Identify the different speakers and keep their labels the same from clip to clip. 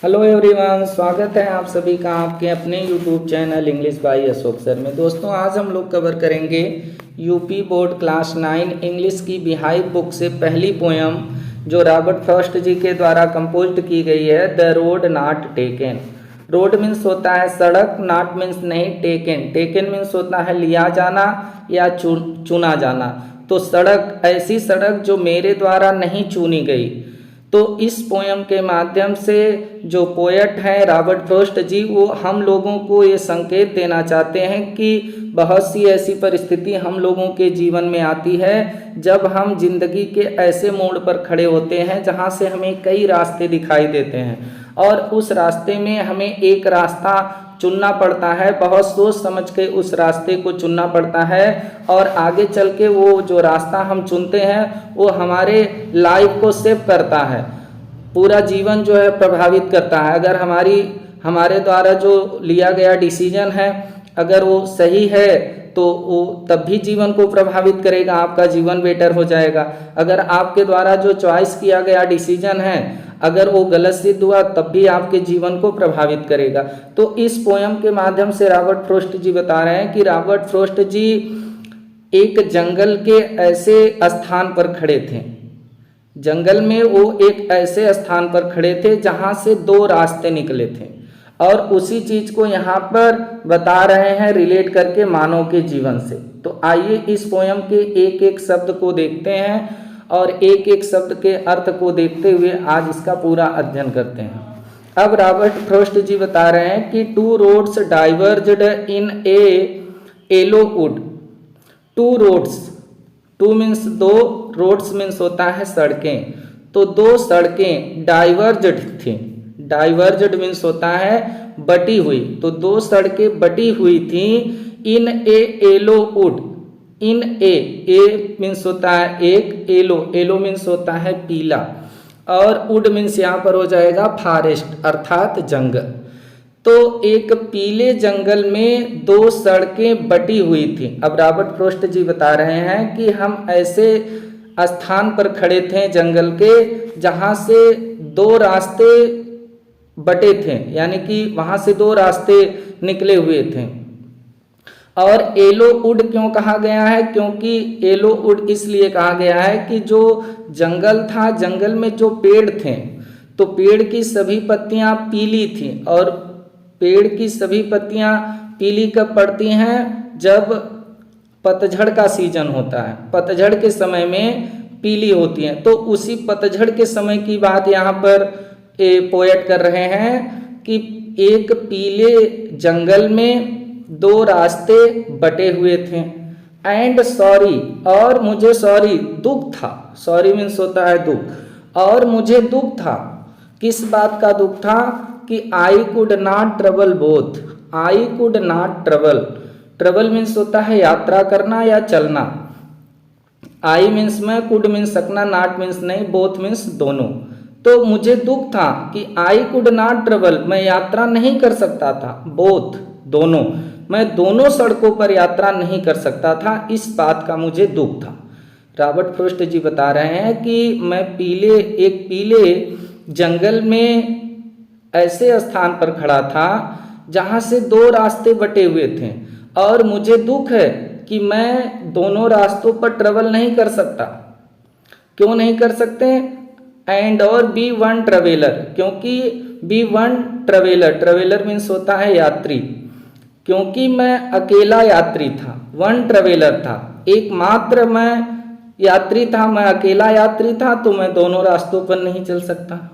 Speaker 1: Hello everyone, स्वागत है आप सभी का आपके अपने YouTube channel English by Ashok sir में। दोस्तों, आज हम लोग कवर करेंगे यूपी बोर्ड क्लास 9 इंग्लिश की बिहाइव बुक से पहली पोयम जो रॉबर्ट फ्रॉस्ट जी के द्वारा कंपोज की गई है, the road not taken. Road means होता है सड़क, नॉट मीन्स नहीं, टेकन टेकन मीन्स होता है लिया जाना या चुना जाना। तो सड़क, ऐसी सड़क जो मेरे द्वारा नहीं चुनी गई। तो इस पोयम के माध्यम से जो पोएट हैं रॉबर्ट फ्रॉस्ट जी, वो हम लोगों को ये संकेत देना चाहते हैं कि बहुत सी ऐसी परिस्थिति हम लोगों के जीवन में आती है जब हम जिंदगी के ऐसे मोड़ पर खड़े होते हैं जहाँ से हमें कई रास्ते दिखाई देते हैं और उस रास्ते में हमें एक रास्ता चुनना पड़ता है। बहुत सोच समझ के उस रास्ते को चुनना पड़ता है और आगे चल के वो जो रास्ता हम चुनते हैं वो हमारे लाइफ को सेव करता है, पूरा जीवन जो है प्रभावित करता है। अगर हमारे द्वारा जो लिया गया डिसीजन है अगर वो सही है तो वो तब भी जीवन को प्रभावित करेगा, आपका जीवन बेटर हो जाएगा। अगर आपके द्वारा जो चॉइस किया गया डिसीजन है अगर वो गलत सिद्ध हुआ तब भी आपके जीवन को प्रभावित करेगा। तो इस पोयम के माध्यम से रॉबर्ट फ्रॉस्ट जी बता रहे हैं कि रॉबर्ट फ्रॉस्ट जी एक जंगल के ऐसे स्थान पर खड़े थे, जंगल में वो एक ऐसे स्थान पर खड़े थे जहां से दो रास्ते निकले थे और उसी चीज को यहाँ पर बता रहे हैं रिलेट करके मानव के जीवन से। तो आइए इस पोयम के एक एक शब्द को देखते हैं और एक एक शब्द के अर्थ को देखते हुए आज इसका पूरा अध्ययन करते हैं। अब रॉबर्ट फ्रॉस्ट जी बता रहे हैं कि two roads diverged in a yellow wood. Two roads, two means दो, रोड्स मीन्स होता है सड़कें। तो दो सड़कें डाइवर्ज्ड थी, डाइवर्ज्ड मीन्स होता है बटी हुई। तो दो सड़कें बटी हुई थी इन a yellow would. In A means होता है एक, येलो मीन्स होता है पीला और वुड मीन्स यहाँ पर हो जाएगा फॉरेस्ट अर्थात जंगल। तो एक पीले जंगल में दो सड़कें बटी हुई थी। अब रॉबर्ट फ्रॉस्ट जी बता रहे हैं कि हम ऐसे स्थान पर खड़े थे जंगल के जहाँ से दो रास्ते बटे थे, यानी कि वहाँ से दो रास्ते निकले हुए थे। और येलो वुड क्यों कहा गया है? क्योंकि येलो वुड इसलिए कहा गया है कि जो जंगल था, जंगल में जो पेड़ थे तो पेड़ की सभी पत्तियां पीली थी और पेड़ की सभी पत्तियां पीली कब पड़ती हैं? जब पतझड़ का सीजन होता है, पतझड़ के समय में पीली होती हैं। तो उसी पतझड़ के समय की बात यहाँ पर पोएट कर रहे हैं कि एक पीले जंगल में दो रास्ते बटे हुए थे। एंड सॉरी, और मुझे सॉरी, दुख था। सॉरी मीन्स होता है दुख। और मुझे दुख था, किस बात का दुख था? कि I could not travel both. I could not travel, travel means होता है यात्रा करना या चलना। आई मीन्स मैं, कुड मीन्स सकना, नॉट मीन्स नहीं, बोथ मीन्स दोनों। तो मुझे दुख था कि आई कुड नॉट ट्रेवल, मैं यात्रा नहीं कर सकता था। बोथ, दोनों, मैं दोनों सड़कों पर यात्रा नहीं कर सकता था, इस बात का मुझे दुख था। रॉबर्ट फ्रॉस्ट जी बता रहे हैं कि मैं एक पीले जंगल में ऐसे स्थान पर खड़ा था जहां से दो रास्ते बटे हुए थे और मुझे दुख है कि मैं दोनों रास्तों पर ट्रेवल नहीं कर सकता। क्यों नहीं कर सकते? एंड और बी वन ट्रेवलर, क्योंकि be one traveller, traveller means होता है यात्री, क्योंकि मैं अकेला यात्री था। वन ट्रेवलर था, एकमात्र मैं यात्री था, मैं अकेला यात्री था, तो मैं दोनों रास्तों पर नहीं चल सकता।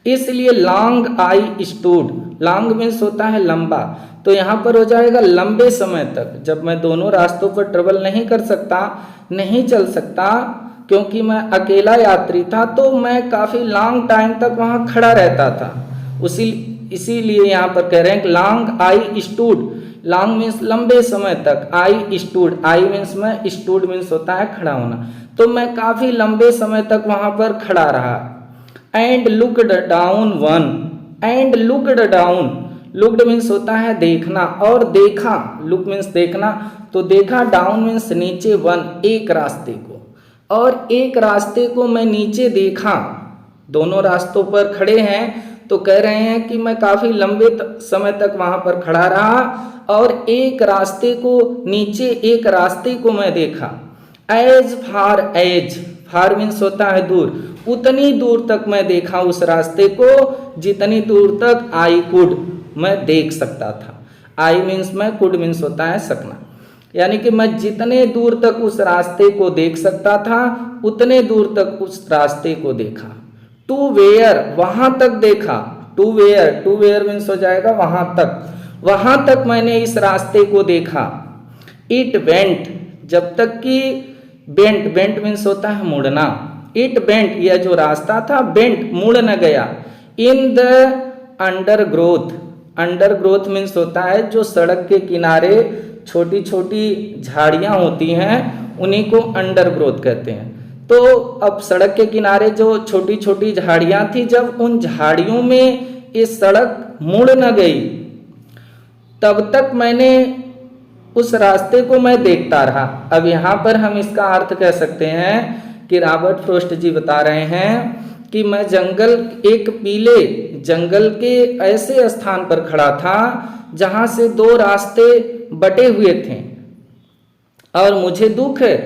Speaker 1: इसलिए long I stood, long means होता है लंबा, तो यहाँ पर हो जाएगा लंबे समय तक। जब मैं दोनों रास्तों पर ट्रेवल नहीं कर सकता, नहीं चल सकता, क्योंकि मैं अकेला यात्री था, तो मैं काफ़ी लॉन्ग टाइम तक वहाँ खड़ा रहता था। इसीलिए यहाँ पर कह रहे हैं long I stood. Long means लंबे समय तक, आई स्टूड, आई मीन्स मैं, स्टूड मीन्स होता है खड़ा होना। तो मैं काफ़ी लंबे समय तक वहाँ पर खड़ा रहा। And looked down one, and looked down, looked means होता है देखना और देखा, लुक मीन्स देखना, तो देखा, डाउन मीन्स नीचे, वन एक रास्ते को, और एक रास्ते को मैं नीचे देखा। दोनों रास्तों पर खड़े हैं तो कह रहे हैं कि मैं काफ़ी लंबे समय तक वहाँ पर खड़ा रहा और एक रास्ते को नीचे एक रास्ते को मैं देखा। एज फार एज, फार मीन्स होता है दूर, उतनी दूर तक मैं देखा उस रास्ते को जितनी दूर तक आई कुड, मैं देख सकता था। आई मीन्स मैं, कुड मीन्स होता है सकना, यानी कि मैं जितने दूर तक उस रास्ते को देख सकता था उतने दूर तक उस रास्ते को देखा। टू वेयर, वहां तक देखा। To where, to where means हो जाएगा वहां तक, वहां तक मैंने इस रास्ते को देखा। इट वेंट, जब तक कि बेंट, बेंट मीन्स होता है मुड़ना। इट बेंट, यह जो रास्ता था बेंट, मुड़ न गया। In the under growth, under growth means होता है जो सड़क के किनारे छोटी छोटी झाड़ियां होती हैं उन्हीं को अंडर ग्रोथ कहते हैं। तो अब सड़क के किनारे जो छोटी छोटी झाड़ियां थी, जब उन झाड़ियों में ये सड़क मुड़ न गई तब तक मैंने उस रास्ते को मैं देखता रहा। अब यहाँ पर हम इसका अर्थ कह सकते हैं कि रॉबर्ट फ्रॉस्ट जी बता रहे हैं कि मैं जंगल, एक पीले जंगल के ऐसे स्थान पर खड़ा था जहां से दो रास्ते बटे हुए थे और मुझे दुख है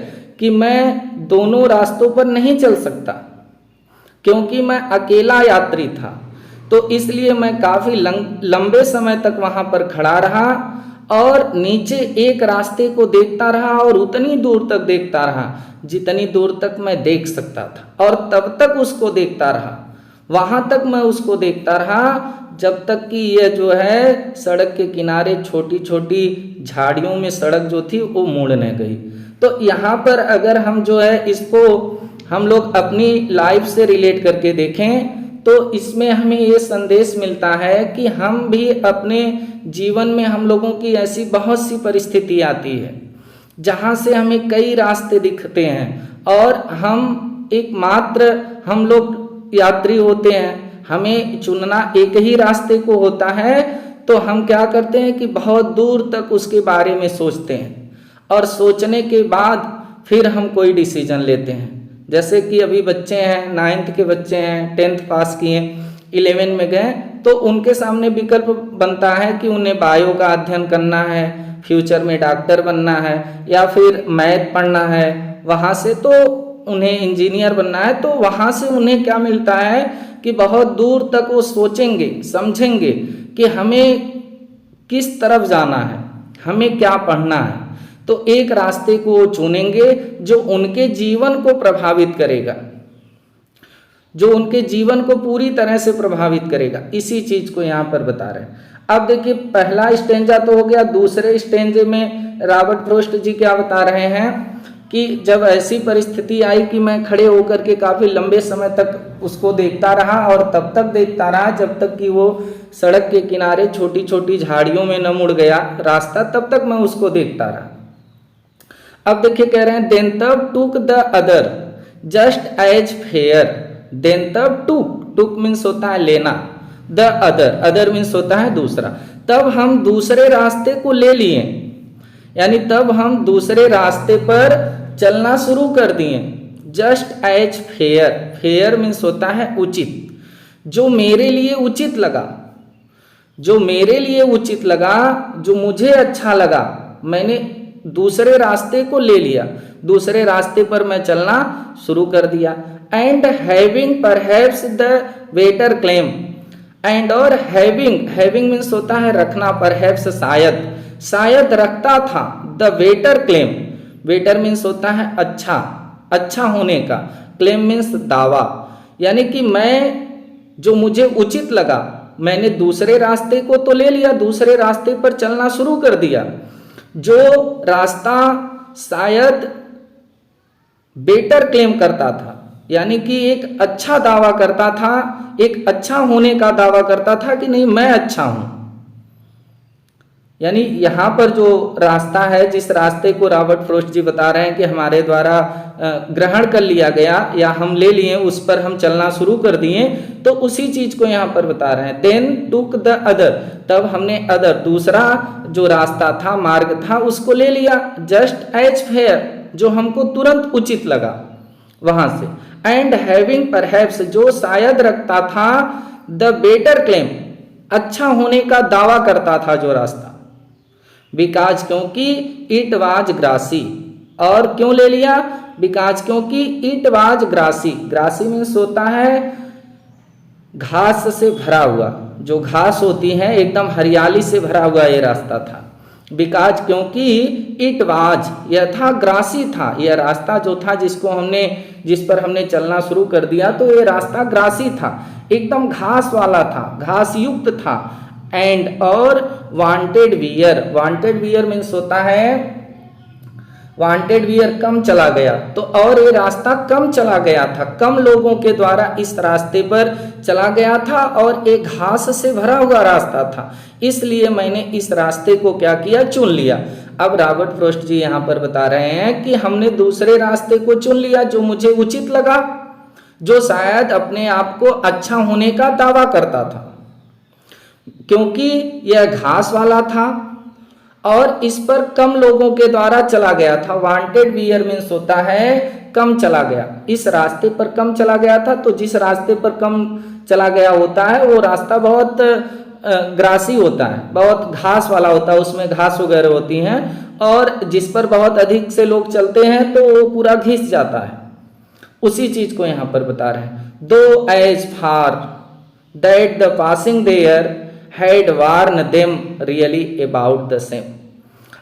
Speaker 1: कि मैं दोनों रास्तों पर नहीं चल सकता क्योंकि मैं अकेला यात्री था। तो इसलिए मैं काफी लंबे समय तक वहां पर खड़ा रहा और नीचे एक रास्ते को देखता रहा और उतनी दूर तक देखता रहा जितनी दूर तक मैं देख सकता था और तब तक उसको देखता रहा, वहां तक मैं उसको देखता रहा जब तक कि यह जो है सड़क के किनारे छोटी छोटी झाड़ियों में सड़क जो थी वो मुड़ न गई। तो यहाँ पर अगर हम जो है इसको हम लोग अपनी लाइफ से रिलेट करके देखें तो इसमें हमें ये संदेश मिलता है कि हम भी अपने जीवन में, हम लोगों की ऐसी बहुत सी परिस्थिति आती है जहाँ से हमें कई रास्ते दिखते हैं और हम एकमात्र हम लोग यात्री होते हैं, हमें चुनना एक ही रास्ते को होता है। तो हम क्या करते हैं कि बहुत दूर तक उसके बारे में सोचते हैं और सोचने के बाद फिर हम कोई डिसीजन लेते हैं। जैसे कि अभी बच्चे हैं, 9th के बच्चे हैं, 10th पास किए, 11 में गए तो उनके सामने विकल्प बनता है कि उन्हें बायो का अध्ययन करना है, फ्यूचर में डॉक्टर बनना है या फिर मैथ पढ़ना है, वहाँ से तो उन्हें इंजीनियर बनना है। तो वहाँ से उन्हें क्या मिलता है कि बहुत दूर तक वो सोचेंगे, समझेंगे कि हमें किस तरफ जाना है, हमें क्या पढ़ना है। तो एक रास्ते को वो चुनेंगे जो उनके जीवन को प्रभावित करेगा, जो उनके जीवन को पूरी तरह से प्रभावित करेगा। इसी चीज को यहाँ पर बता रहे हैं। अब देखिए पहला स्टेंजा तो हो गया, दूसरे स्टेंजे में रॉबर्ट फ्रॉस्ट जी क्या बता रहे हैं कि जब ऐसी परिस्थिति आई कि मैं खड़े होकर के काफी लंबे समय तक उसको देखता रहा और तब तक देखता रहा जब तक कि वो सड़क के किनारे छोटी छोटी झाड़ियों में न मुड़ गया रास्ता, तब तक मैं उसको देखता रहा। अब देखिए कह रहे हैं देन तब took the other just as fair. Then तब टुक, टुक मीन्स होता है लेना, द अदर, अदर मीन्स होता है दूसरा। तब हम दूसरे रास्ते को ले लिए, यानी तब हम दूसरे रास्ते पर चलना शुरू कर दिए। Just as fair, fair means होता है उचित, जो मेरे लिए उचित लगा, जो मेरे लिए उचित लगा, जो मुझे अच्छा लगा, मैंने दूसरे रास्ते को ले लिया, दूसरे रास्ते पर मैं चलना शुरू कर दिया। And having perhaps the waiter claim, and और हैविंग, हैविंग मीन्स होता है रखना, परहैप्स शायद, शायद रखता था। The waiter claim, waiter means होता है अच्छा, अच्छा होने का, क्लेम मीन्स दावा, यानी कि मैं जो मुझे उचित लगा मैंने दूसरे रास्ते को तो ले लिया, दूसरे रास्ते पर चलना शुरू कर दिया। जो रास्ता शायद बेटर क्लेम करता था, यानी कि एक अच्छा दावा करता था, एक अच्छा होने का दावा करता था कि नहीं मैं अच्छा हूं। यानी यहाँ पर जो रास्ता है, जिस रास्ते को रॉबर्ट फ्रॉस्ट जी बता रहे हैं कि हमारे द्वारा ग्रहण कर लिया गया या हम ले लिए, उस पर हम चलना शुरू कर दिए, तो उसी चीज को यहाँ पर बता रहे हैं। देन टुक द अदर, तब हमने अदर, दूसरा जो रास्ता था, मार्ग था, उसको ले लिया। जस्ट एज फेयर, जो हमको तुरंत उचित लगा वहां से। एंड हैविंग परहैप्स, जो शायद रखता था द बेटर क्लेम, अच्छा होने का दावा करता था जो रास्ता। बिकॉज क्योंकि इट वाज ग्रासी, और क्यों ले लिया? बिकॉज क्योंकि it was grassy, grassy means होता है घास से भरा हुआ, जो घास होती है एकदम हरियाली से भरा हुआ ये रास्ता था। बिकॉज क्योंकि इट वाज, यह था ग्रासी था, यह रास्ता जो था जिस पर हमने चलना शुरू कर दिया, तो ये रास्ता ग्रासी था, एकदम घास वाला था, घास युक्त था। एंड और wanted wear, wanted wear means होता है वांटेड वियर कम चला गया, तो और ये रास्ता कम चला गया था, कम लोगों के द्वारा इस रास्ते पर चला गया था और एक घास से भरा हुआ रास्ता था, इसलिए मैंने इस रास्ते को क्या किया? चुन लिया। अब रॉबर्ट फ्रॉस्ट जी यहाँ पर बता रहे हैं कि हमने दूसरे रास्ते को चुन लिया जो मुझे उचित लगा, जो शायद अपने आप को अच्छा होने का दावा करता था, क्योंकि यह घास वाला था और इस पर कम लोगों के द्वारा चला गया था। वांटेड वियर मीन्स होता है कम चला गया, इस रास्ते पर कम चला गया था। तो जिस रास्ते पर कम चला गया होता है वो रास्ता बहुत ग्रासी होता है, बहुत घास वाला होता है, उसमें घास वगैरह होती हैं, और जिस पर बहुत अधिक से लोग चलते हैं तो वो पूरा घिस जाता है। उसी चीज को यहाँ पर बता रहे हैं। Though as far that the passing there had warned them really about the same।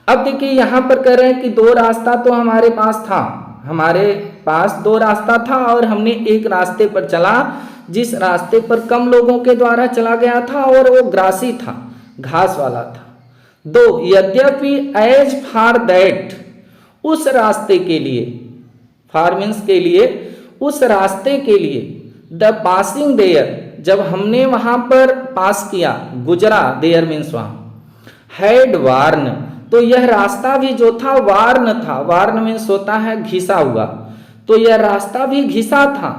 Speaker 1: अब देखिए यहाँ पर कह रहे हैं कि दो रास्ता तो हमारे पास था, हमारे पास दो रास्ता था और हमने एक रास्ते पर चला जिस रास्ते पर कम लोगों के द्वारा चला गया था और वो ग्रासी था, घास वाला था। दो यद्यपि एज फार दैट, उस रास्ते के लिए, फार मीन्स के लिए, उस रास्ते के लिए, द पासिंग देयर, जब हमने वहां पर पास किया, गुजरा, देयर मीन्स वहां, हैड वार्न, तो यह रास्ता भी जो था वार्न था, वार्न मीन्स होता है घिसा हुआ, तो यह रास्ता भी घिसा था।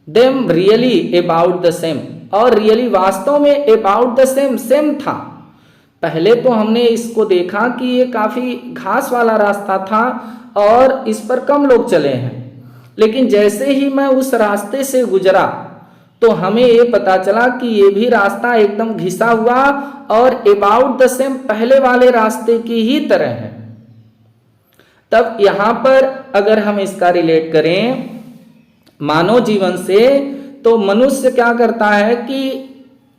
Speaker 1: Them really about the same, और रियली वास्तव में अबाउट द सेम, सेम था। पहले तो हमने इसको देखा कि ये काफी घास वाला रास्ता था और इस पर कम लोग चले हैं, लेकिन जैसे ही मैं उस रास्ते से गुजरा तो हमें ये पता चला कि ये भी रास्ता एकदम घिसा हुआ और अबाउट द सेम, पहले वाले रास्ते की ही तरह है। तब यहां पर अगर हम इसका रिलेट करें मानव जीवन से, तो मनुष्य क्या करता है कि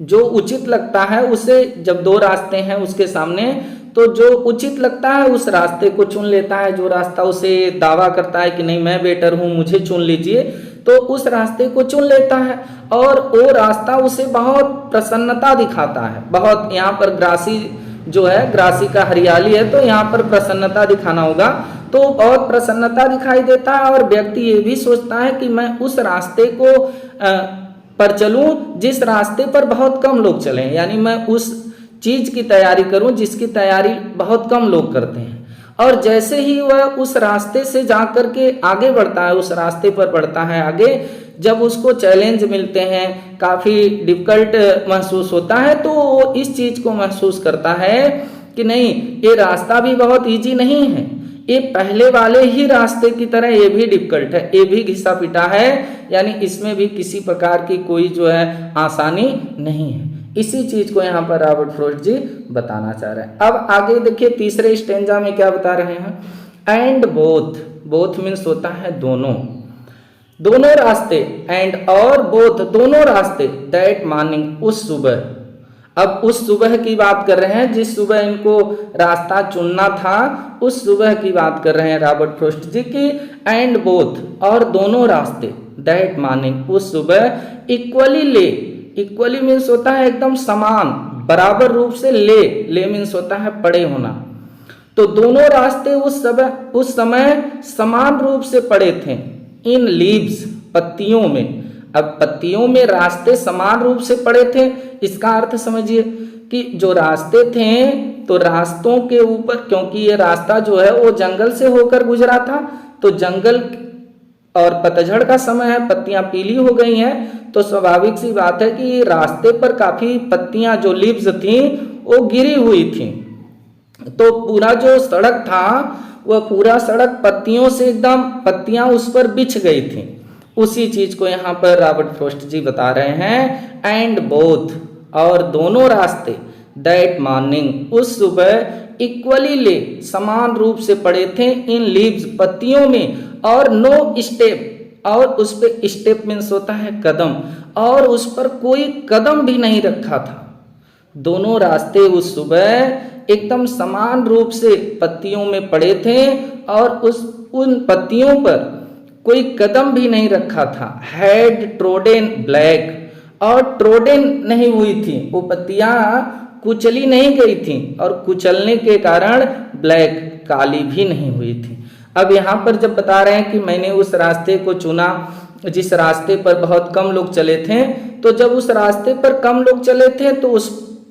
Speaker 1: जो उचित लगता है उसे, जब दो रास्ते हैं उसके सामने, तो जो उचित लगता है उस रास्ते को चुन लेता है। जो रास्ता उसे दावा करता है कि नहीं मैं बेटर हूं, मुझे चुन लीजिए, तो उस रास्ते को चुन लेता है और वो रास्ता उसे बहुत प्रसन्नता दिखाता है। बहुत, यहाँ पर ग्रासी जो है, ग्रासी का हरियाली है, तो यहाँ पर प्रसन्नता दिखाना होगा, तो बहुत प्रसन्नता दिखाई देता है और व्यक्ति ये भी सोचता है कि मैं उस रास्ते को पर चलूं जिस रास्ते पर बहुत कम लोग चले, यानी मैं उस चीज की तैयारी करूं जिसकी तैयारी बहुत कम लोग करते हैं। और जैसे ही वह उस रास्ते से जा करके आगे बढ़ता है, उस रास्ते पर बढ़ता है आगे, जब उसको चैलेंज मिलते हैं, काफ़ी डिफिकल्ट महसूस होता है, तो वो इस चीज़ को महसूस करता है कि नहीं, ये रास्ता भी बहुत इजी नहीं है, ये पहले वाले ही रास्ते की तरह ये भी डिफिकल्ट है, ये भी घिसा पिटा है, यानी इसमें भी किसी प्रकार की कोई जो है आसानी नहीं है। इसी चीज को यहाँ पर रॉबर्ट फ्रॉस्ट जी बताना चाह रहे हैं। अब आगे देखिए तीसरे स्टेंजा में क्या बता रहे हैं, एंड बोथ, बोथ मीन्स होता है दोनों, दोनों रास्ते, एंड और बोथ, दोनों रास्ते, दैट मॉर्निंग, उस सुबह। अब उस सुबह की बात कर रहे हैं जिस सुबह इनको रास्ता चुनना था, उस सुबह की बात कर रहे हैं रॉबर्ट फ्रॉस्ट जी की। एंड बोथ, और दोनों रास्ते, दैट मॉर्निंग, उस सुबह, इक्वली ले, इक्वली मीन्स होता है एकदम समान, बराबर रूप से, ले मीन्स होता है पड़े होना, तो दोनों रास्ते उस समय समान रूप से पड़े थे। इन लीव्स, पत्तियों में, अब पत्तियों में रास्ते समान रूप से पड़े थे, इसका अर्थ समझिए कि जो रास्ते थे तो रास्तों के ऊपर, क्योंकि ये रास्ता जो है वो जंगल से होकर गुजरा था, तो जंगल और पतझड़ का समय है, पत्तियां पीली हो गई हैं, तो स्वाभाविक सी बात है कि रास्ते पर काफी पत्तियां जो लीव्स थी वो गिरी हुई थी, तो पूरा जो सड़क था वह पूरा सड़क पत्तियों से एकदम, पत्तियां उस पर बिछ गई थी, उसी चीज को यहाँ पर रॉबर्ट फ्रॉस्ट जी बता रहे हैं। एंड बोथ, और दोनों रास्ते, दैट मॉर्निंग, उस सुबह, इक्वली ले, समान रूप से पड़े थे, इन लीव्स, पत्तियों में, और नो स्टेप, और उस पे स्टेप मीन्स होता है कदम, और उस पर कोई कदम भी नहीं रखा था। दोनों रास्ते उस सुबह एकदम समान रूप से पत्तियों में पड़े थे और उन पत्तियों पर कोई कदम भी नहीं रखा था। हैड ट्रोडन ब्लैक, और ट्रोडन नहीं हुई थी, वो पत्तियां कुचली नहीं गई थी, और कुचलने के कारण ब्लैक, काली भी नहीं हुई थी। अब यहाँ पर जब बता रहे हैं कि मैंने उस रास्ते को चुना जिस रास्ते पर बहुत कम लोग चले थे, तो जब उस रास्ते पर कम लोग चले थे तो उस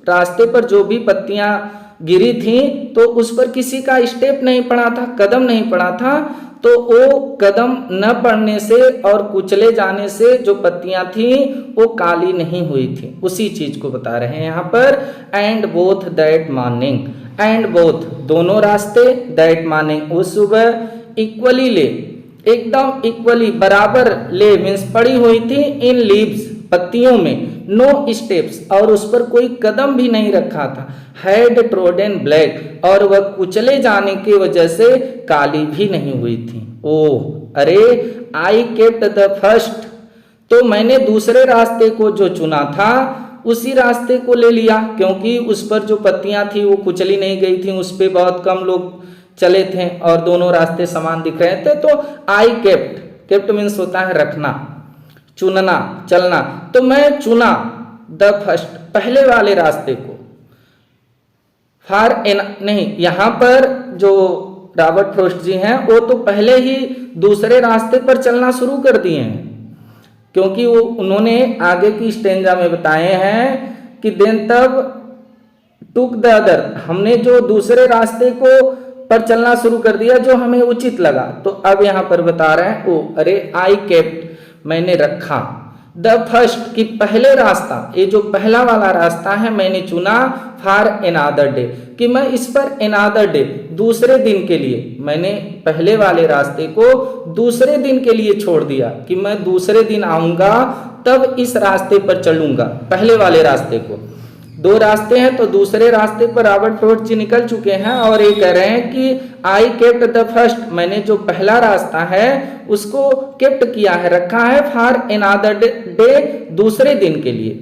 Speaker 1: रास्ते पर जो भी पत्तियां गिरी थी तो उस पर किसी का स्टेप नहीं पड़ा था, कदम नहीं पड़ा था। तो वो कदम न पड़ने से और कुचले जाने से जो पत्तियां थी वो काली नहीं हुई थी। उसी चीज को बता रहे हैं यहाँ पर। And both that morning, and both, दोनों रास्ते, दैट मॉर्निंग, उस सुबह, इक्वली ले, एकदम इक्वली, बराबर, ले मीन्स पड़ी हुई थी, इन लीव्स, पत्तियों में, नो स्टेप्स, और उस पर कोई कदम भी नहीं रखा था। हैड ट्रोडन ब्लैक, और वह कुचले जाने की वजह से काली भी नहीं हुई थी। ओह, अरे, आई केप्ट द फर्स्ट, तो मैंने दूसरे रास्ते को जो चुना था उसी रास्ते को ले लिया, क्योंकि उस पर जो पत्तियां थी वो कुचली नहीं गई थी, उस पर बहुत कम लोग चले थे और दोनों रास्ते समान दिख रहे थे। तो आई केप्ट, केप्ट मीन्स होता है रखना, चुनना, चलना, तो मैं चुना द फर्स्ट, पहले वाले रास्ते को। फार एन नहीं, यहाँ पर जो रॉबर्ट फ्रॉस्ट जी हैं वो तो पहले ही दूसरे रास्ते पर चलना शुरू कर दिए हैं, क्योंकि वो उन्होंने आगे की स्टेंजा में बताए हैं कि देन तब टुक द अदर, हमने जो दूसरे रास्ते को पर चलना शुरू कर दिया जो हमें उचित लगा। तो अब यहाँ पर बता रहे हैं, ओ अरे, आई केप्ट, मैंने रखा, द फर्स्ट, कि पहले रास्ता, ये जो पहला वाला रास्ता है मैंने चुना, फॉर एनादर डे, कि मैं इस पर एनादर डे, दूसरे दिन के लिए, मैंने पहले वाले रास्ते को दूसरे दिन के लिए छोड़ दिया कि मैं दूसरे दिन आऊंगा तब इस रास्ते पर चलूंगा, पहले वाले रास्ते को। दो रास्ते हैं तो दूसरे रास्ते पर रॉबर्ट फ्रॉस्ट जी निकल चुके हैं और ये कह रहे हैं कि आई केप्ट द फर्स्ट, मैंने जो पहला रास्ता है उसको केप्ट किया है, रखा है, फॉर एनादर डे, दूसरे दिन के लिए,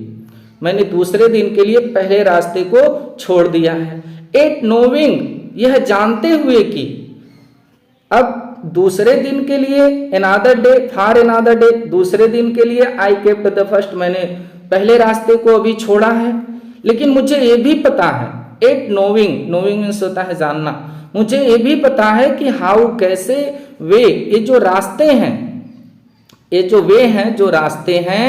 Speaker 1: मैंने दूसरे दिन के लिए पहले रास्ते को छोड़ दिया है। एट नोविंग, यह जानते हुए कि अब दूसरे दिन के लिए another day, for another day, दूसरे दिन के लिए आई केप्ट द फर्स्ट, मैंने पहले रास्ते को अभी छोड़ा है, लेकिन मुझे ये भी पता है, एट नोविंग, नोविंग मीन्स होता है जानना, मुझे ये भी पता है कि हाउ, कैसे, वे, ये जो रास्ते हैं, ये जो वे हैं, जो रास्ते हैं,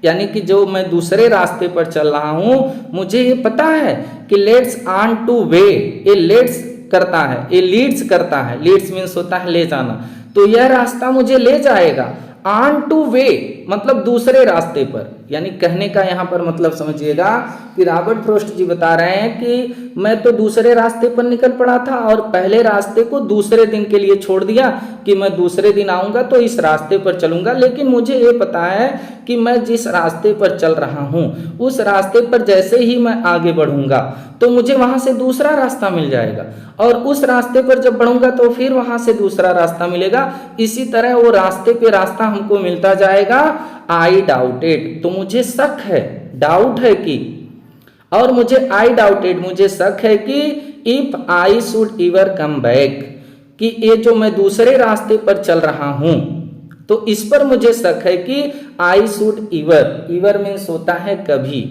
Speaker 1: यानी कि जो मैं दूसरे रास्ते पर चल रहा हूं, मुझे ये पता है कि लेट्स ऑन टू वे, ये लेट्स करता है, ये लीड्स करता है, लीड्स मीन्स होता है ले जाना, तो यह रास्ता मुझे ले जाएगा ऑन टू वे, मतलब दूसरे रास्ते पर, यानी कहने का यहाँ पर मतलब समझिएगा कि रॉबर्ट फ्रॉस्ट जी बता रहे हैं कि मैं तो दूसरे रास्ते पर निकल पड़ा था और पहले रास्ते को दूसरे दिन के लिए छोड़ दिया कि मैं दूसरे दिन आऊंगा तो इस रास्ते पर चलूंगा, लेकिन मुझे ये पता है कि मैं जिस रास्ते पर चल रहा हूँ उस रास्ते पर जैसे ही मैं आगे बढ़ूंगा तो मुझे वहां से दूसरा रास्ता मिल जाएगा और उस रास्ते पर जब बढ़ूंगा तो फिर वहां से दूसरा रास्ता मिलेगा, इसी तरह वो रास्ते पे रास्ता हमको मिलता जाएगा। आई डाउटेड, तो मुझे शक है, डाउट है कि, और मुझे आई डाउटेड, मुझे शक है कि if I should ever come back, कि ये जो मैं दूसरे रास्ते पर चल रहा हूं तो इस पर मुझे शक है कि I should ever, ever means होता है कभी,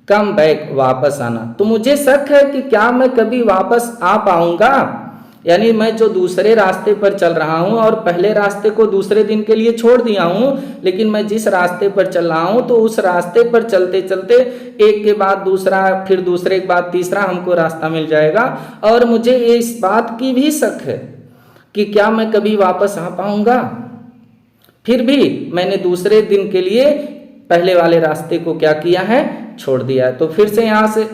Speaker 1: कम बैक वापस आना, तो मुझे शक है कि क्या मैं कभी वापस आ पाऊंगा, यानी मैं जो दूसरे रास्ते पर चल रहा हूं और पहले रास्ते को दूसरे दिन के लिए छोड़ दिया हूं, लेकिन मैं जिस रास्ते पर चल रहा हूं तो उस रास्ते पर चलते चलते एक के बाद दूसरा, फिर दूसरे के बाद तीसरा हमको रास्ता मिल जाएगा, और मुझे इस बात की भी शक है कि क्या मैं कभी वापस आ पाऊंगा, फिर भी मैंने दूसरे दिन के लिए पहले वाले रास्ते को क्या किया है, छोड़ दिया है। तो फिर से यहां से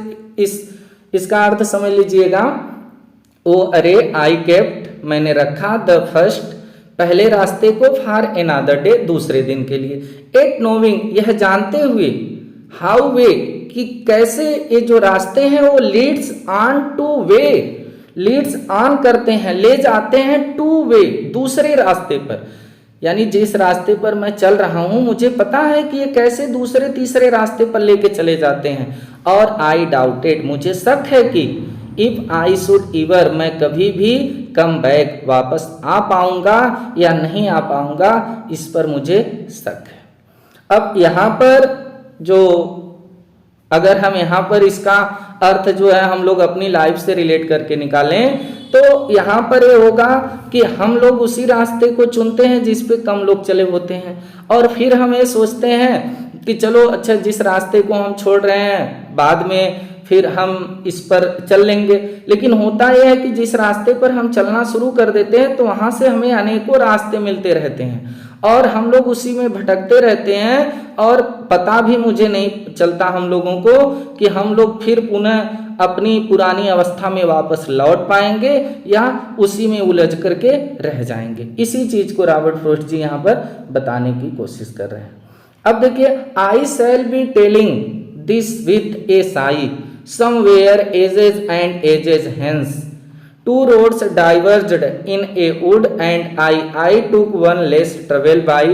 Speaker 1: इसका अर्थ समझ लीजिएगा, ओ अरे, आई केप्ट, मैंने रखा, द फर्स्ट, पहले रास्ते को, फॉर अनदर डे, दूसरे दिन के लिए। एट नोविंग, यह जानते हुए, हाउ वे, कि कैसे ये जो रास्ते हैं वो Leeds on two way, Leeds on करते हैं, ले जाते हैं टू वे, दूसरे रास्ते पर। यानी जिस रास्ते पर मैं चल रहा हूं मुझे पता है कि ये कैसे दूसरे तीसरे रास्ते पर लेके चले जाते हैं। और आई डाउटेड, मुझे शक है कि इफ आई शुड इवर, मैं कभी भी कम बैक, वापस आ पाऊंगा या नहीं आ पाऊंगा, इस पर मुझे शक है। अब यहाँ पर जो, अगर हम यहाँ पर इसका अर्थ जो है हम लोग अपनी लाइफ से रिलेट करके निकालें तो यहाँ पर ये होगा कि हम लोग उसी रास्ते को चुनते हैं जिस पे कम लोग चले होते हैं, और फिर हम ये सोचते हैं कि चलो अच्छा जिस रास्ते को हम छोड़ रहे हैं बाद में फिर हम इस पर चल लेंगे। लेकिन होता यह है कि जिस रास्ते पर हम चलना शुरू कर देते हैं तो वहाँ से हमें अनेकों रास्ते मिलते रहते हैं और हम लोग उसी में भटकते रहते हैं, और पता भी मुझे नहीं चलता हम लोगों को कि हम लोग फिर पुनः अपनी पुरानी अवस्था में वापस लौट पाएंगे या उसी में उलझ करके रह जाएंगे। इसी चीज को रॉबर्ट फ्रॉस्ट जी यहाँ पर बताने की कोशिश कर रहे हैं। अब देखिए, I shall be telling this with a sigh, somewhere ages and ages hence, two roads diverged in a wood and I took one less travel by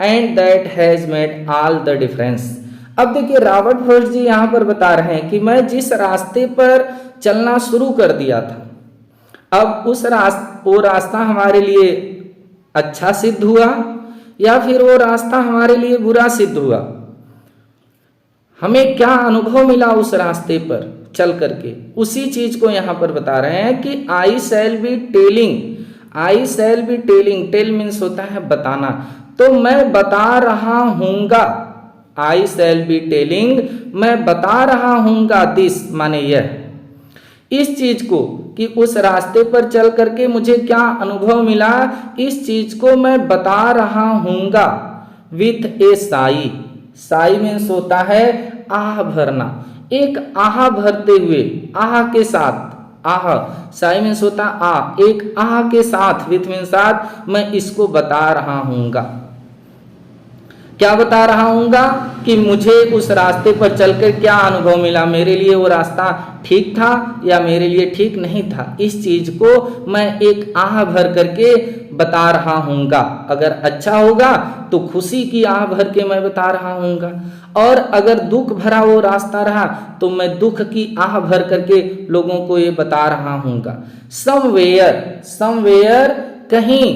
Speaker 1: and that has made all the difference। अब देखिए Robert Frost जी यहाँ पर बता रहे हैं कि मैं जिस रास्ते पर चलना शुरू कर दिया था, अब वो रास्ता हमारे लिए अच्छा सिद्ध हुआ या फिर वो रास्ता हमारे लिए बुरा सिद्ध हुआ। हमें क्या अनुभव मिला उस रास्ते पर चल करके, उसी चीज को यहां पर बता रहे हैं कि I shall be telling, I shall be telling, tell means होता है बताना, तो मैं बता रहा हूंगा, आई शैल बी टेलिंग, मैं बता रहा हूंगा, दिस माने यह, इस चीज को कि उस रास्ते पर चल करके मुझे क्या अनुभव मिला, इस चीज को मैं बता रहा हूंगा with a sigh. Sigh means होता है आह भरना, एक आह भरते हुए, आह के साथ, आह, साई मीन्स होता आह, एक आह के साथ, विथ मीन्स साथ, मैं इसको बता रहा हूंगा। क्या बता रहा हूंगा कि मुझे उस रास्ते पर चलकर क्या अनुभव मिला, मेरे लिए वो रास्ता ठीक था या मेरे लिए ठीक नहीं था, इस चीज को मैं एक आह भर करके बता रहा हूंगा। अगर अच्छा होगा तो खुशी की आह भर के मैं बता रहा हूंगा, और अगर दुख भरा वो रास्ता रहा तो मैं दुख की आह भर करके लोगों को ये बता रहा हूंगा। समवेयर, समवेयर कहीं,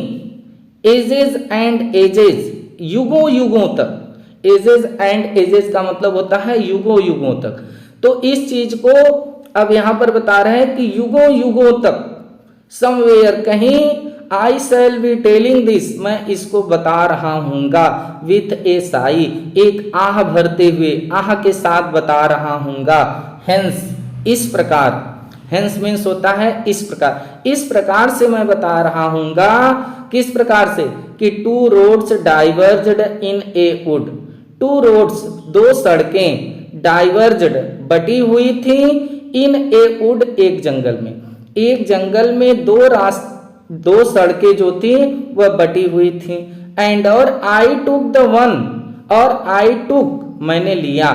Speaker 1: एजेस एंड एजेस, युगों युगों तक, एजेस एंड एजेस का मतलब होता है युगों युगों तक, तो इस चीज को अब यहां पर बता रहे हैं कि युगों युगों तक, समवेयर कहीं, आई शैल बी टेलिंग दिस, मैं इसको बता रहा हूंगा विथ ए साई, एक आह भरते हुए, आह के साथ बता रहा हूंगा, हेंस, इस प्रकार, हेंस मीन्स होता है इस प्रकार, इस प्रकार से मैं बता रहा हूंगा, किस प्रकार से कि two roads diverged in a wood, two roads, दो सड़कें, डाइवर्जड, बटी हुई थी, इन ए वुड, एक जंगल में, एक जंगल में दो सड़कें जो थी वह बटी हुई थी, एंड और आई टुक द वन, और आई टुक मैंने लिया,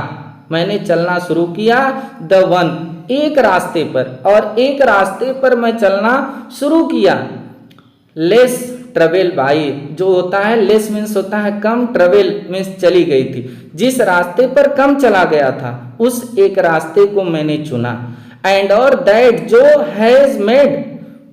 Speaker 1: मैंने चलना शुरू किया, द वन, एक रास्ते पर, और एक रास्ते पर मैं चलना शुरू किया, लेस ट्रेवल बाई, जो होता है लेस मीन्स होता है कम, ट्रेवल मीन्स चली गई थी, जिस रास्ते पर कम चला गया था उस एक रास्ते को मैंने चुना, एंड और दैट, जो हैज मेड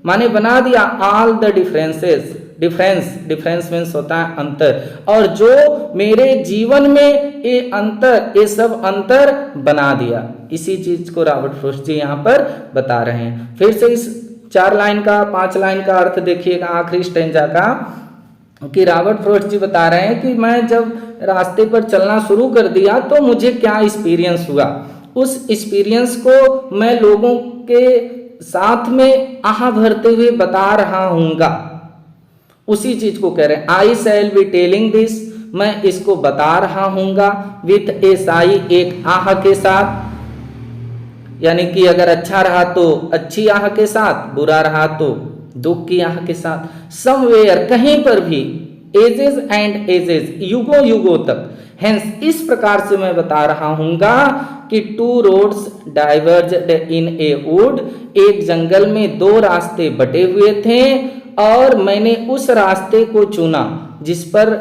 Speaker 1: माने बना दिया, all the differences, difference, difference means होता है अंतर, और जो मेरे जीवन में ये अंतर, ये सब अंतर बना दिया। इसी चीज को रॉबर्ट फ्रॉस्ट जी यहाँ पर बता रहे हैं। फिर से इस 4 लाइन का 5 लाइन का अर्थ देखिएगा आखिरी स्टेंजा का, कि रॉबर्ट फ्रॉस्ट जी बता रहे हैं कि मैं जब रास्ते पर चलना शुरू कर दिया तो मुझे क्या एक्सपीरियंस हुआ, उस एक्सपीरियंस को मैं लोगों के साथ में आह भरते हुए बता रहा हूंगा। उसी चीज को कह रहे हैं, आई शैल बी टेलिंग दिस, मैं इसको बता रहा हूंगा, विथ ए साई, एक आह के साथ, यानी कि अगर अच्छा रहा तो अच्छी आह के साथ, बुरा रहा तो दुख की आह के साथ। समवेयर कहीं पर भी, एजेस एंड एजेस युगों युगों तक। हेंस इस प्रकार से मैं बता रहा हूँगा कि two roads diverged in a wood, एक जंगल में दो रास्ते बटे हुए थे और मैंने उस रास्ते को चुना जिस पर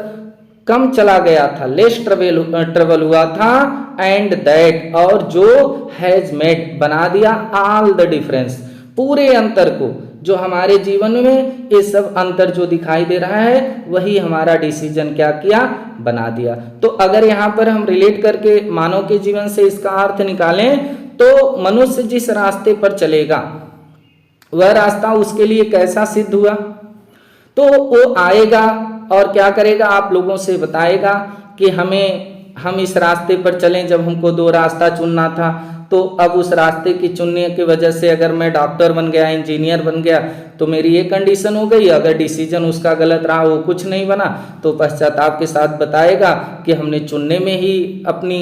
Speaker 1: कम चला गया था, लेस ट्रेवल हुआ था, एंड दैट और जो हैज मेड बना दिया ऑल द डिफरेंस, पूरे अंतर को। जो हमारे जीवन में ये सब अंतर जो दिखाई दे रहा है वही हमारा डिसीजन क्या किया, बना दिया। तो अगर यहाँ पर हम रिलेट करके मानव के जीवन से इसका अर्थ निकालें तो मनुष्य जिस रास्ते पर चलेगा वह रास्ता उसके लिए कैसा सिद्ध हुआ, तो वो आएगा और क्या करेगा, आप लोगों से बताएगा कि हम इस रास्ते पर चलें। जब हमको दो रास्ता चुनना था तो अब उस रास्ते की चुनने की वजह से अगर मैं डॉक्टर बन गया, इंजीनियर बन गया तो मेरी ये कंडीशन हो गई। अगर डिसीजन उसका गलत रहा, वो कुछ नहीं बना, तो पश्चाताप के साथ बताएगा कि हमने चुनने में ही अपनी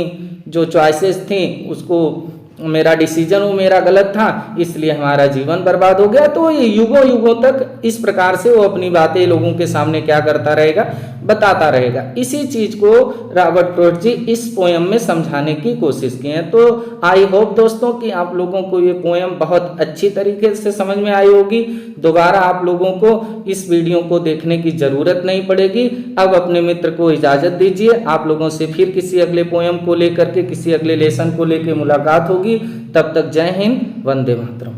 Speaker 1: जो चॉइसेस थी उसको, मेरा डिसीजन वो मेरा गलत था इसलिए हमारा जीवन बर्बाद हो गया। तो ये युगों युगों तक इस प्रकार से वो अपनी बातें लोगों के सामने क्या करता रहेगा, बताता रहेगा। इसी चीज को रॉबर्ट फ्रॉस्ट जी इस पोयम में समझाने की कोशिश की है। तो आई होप दोस्तों कि आप लोगों को ये पोयम बहुत अच्छी तरीके से समझ में आई होगी। दोबारा आप लोगों को इस वीडियो को देखने की जरूरत नहीं पड़ेगी। अब अपने मित्र को इजाजत दीजिए। आप लोगों से फिर किसी अगले पोयम को लेकर के, किसी अगले लेसन को लेकर मुलाकात होगी। तब तक जय हिंद, वंदे मातरम।